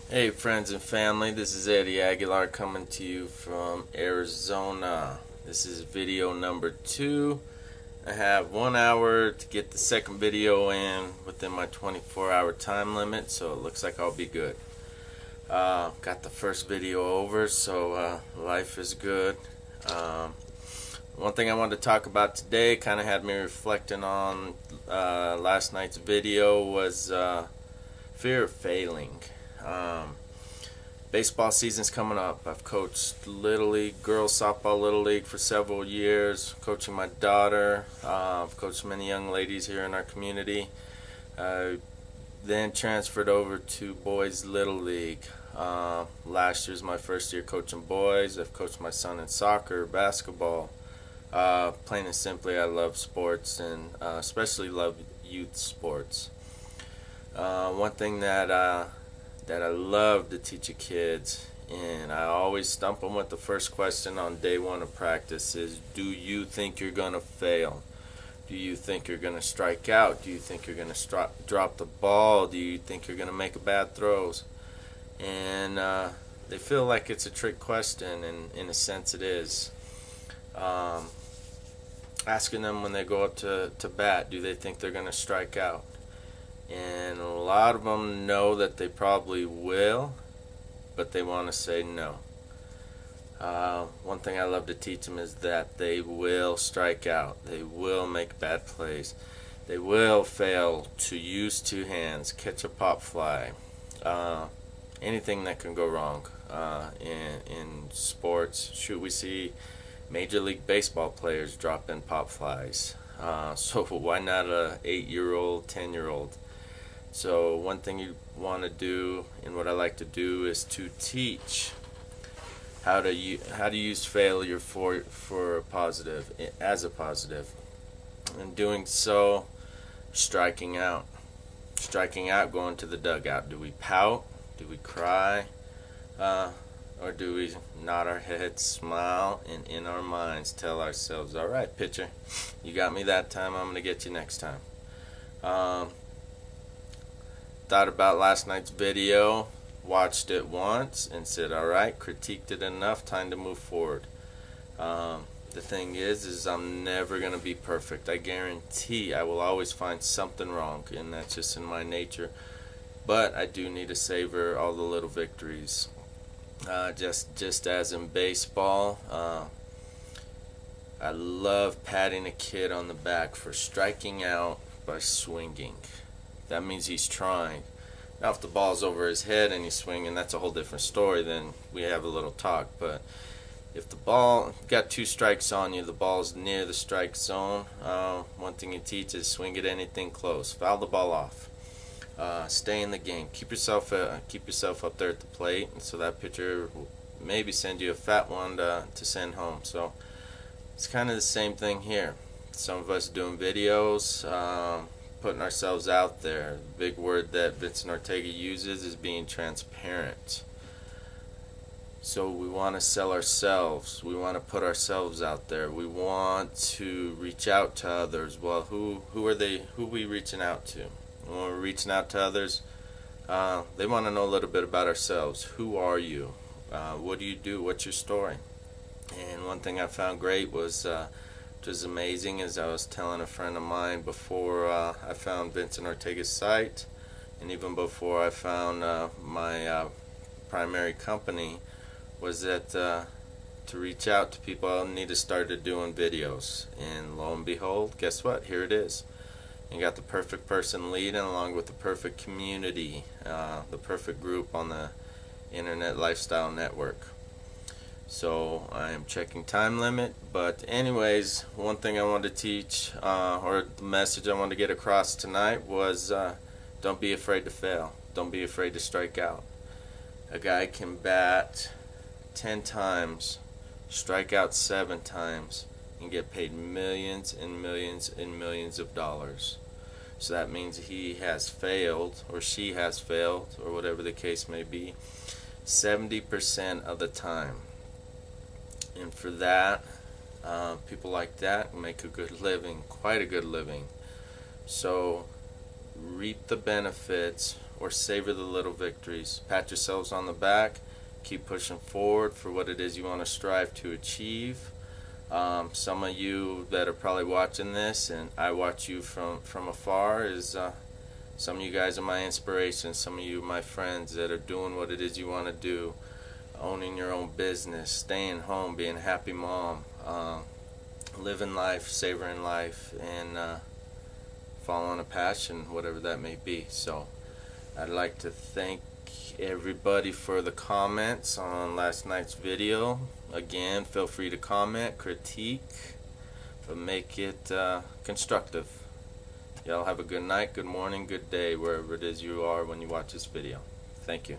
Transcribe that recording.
Hey friends and family, this is Eddie Aguilar coming to you from Arizona. This is video number 2. I have 1 hour to get the second video in within my 24-hour time limit, so it looks like I'll be good. Got the first video over, so life is good. One thing I wanted to talk about today, kind of had me reflecting on last night's video, was fear of failing. Baseball season's coming up. I've coached Little League, girls softball Little League for several years, coaching my daughter. I've coached many young ladies here in our community. Then transferred over to boys Little League. Last year's my first year coaching boys. I've coached my son in soccer, basketball. Plain and simply, I love sports, and especially love youth sports. One thing that I love to teach the kids, and I always stump them with the first question on day 1 of practice, is, do you think you're going to fail? Do you think you're going to strike out? Do you think you're going to drop the ball? Do you think you're going to make bad throws? And they feel like it's a trick question, and in a sense it is. Asking them when they go up to bat, do they think they're going to strike out? And a lot of them know that they probably will, but they want to say no. One thing I love to teach them is that they will strike out. They will make bad plays. They will fail to use 2 hands, catch a pop fly. Anything that can go wrong in sports. Shoot, we see Major League Baseball players drop in pop flies. So why not a 8-year-old, 10-year-old? So one thing you want to do, and what I like to do, is to teach how to use failure for a positive, as a positive. And doing so, striking out, going to the dugout. Do we pout? Do we cry? Or do we nod our heads, smile, and in our minds tell ourselves, all right, pitcher, you got me that time, I'm going to get you next time. Thought about last night's video, watched it once, and said, all right, critiqued it enough, time to move forward. The thing is I'm never going to be perfect. I guarantee I will always find something wrong, and that's just in my nature. But I do need to savor all the little victories. Just as in baseball, I love patting a kid on the back for striking out by swinging. That means he's trying. Now if the ball's over his head and he's swinging, that's a whole different story. Then we have a little talk. But if the ball got 2 strikes on you, the ball's near the strike zone, one thing you teach is swing at anything close. Foul the ball off. Stay in the game. Keep yourself up there at the plate, and so that pitcher will maybe send you a fat one to send home. So it's kind of the same thing here. Some of us doing videos, putting ourselves out there. The big word that Vincent Ortega uses is being transparent. So we want to sell ourselves. We want to put ourselves out there. We want to reach out to others. Well, who are they? Who are we reaching out to? When we're reaching out to others, they want to know a little bit about ourselves. Who are you? What do you do? What's your story? And one thing I found great was, which was amazing, is I was telling a friend of mine before I found Vincent Ortega's site, and even before I found my primary company, was that to reach out to people, I need to start doing videos. And lo and behold, guess what? Here it is. You got the perfect person leading, along with the perfect community, the perfect group on the Internet Lifestyle Network. So I am checking time limit, but anyways, one thing I wanted to teach, or the message I wanted to get across tonight was, don't be afraid to fail. Don't be afraid to strike out. A guy can bat 10 times, strike out 7 times, and get paid millions and millions and millions of dollars. So that means he has failed, or she has failed, or whatever the case may be, 70% of the time. And for that, people like that make a good living, quite a good living. So reap the benefits or savor the little victories. Pat yourselves on the back. Keep pushing forward for what it is you want to strive to achieve. Some of you that are probably watching this, and I watch you from afar, is some of you guys are my inspiration. Some of you my friends that are doing what it is you want to do, owning your own business, staying home, being a happy mom, living life, savoring life, and following a passion, whatever that may be. So I'd like to thank everybody for the comments on last night's video. Again, feel free to comment, critique, but make it constructive. Y'all have a good night, good morning, good day, wherever it is you are when you watch this video. Thank you.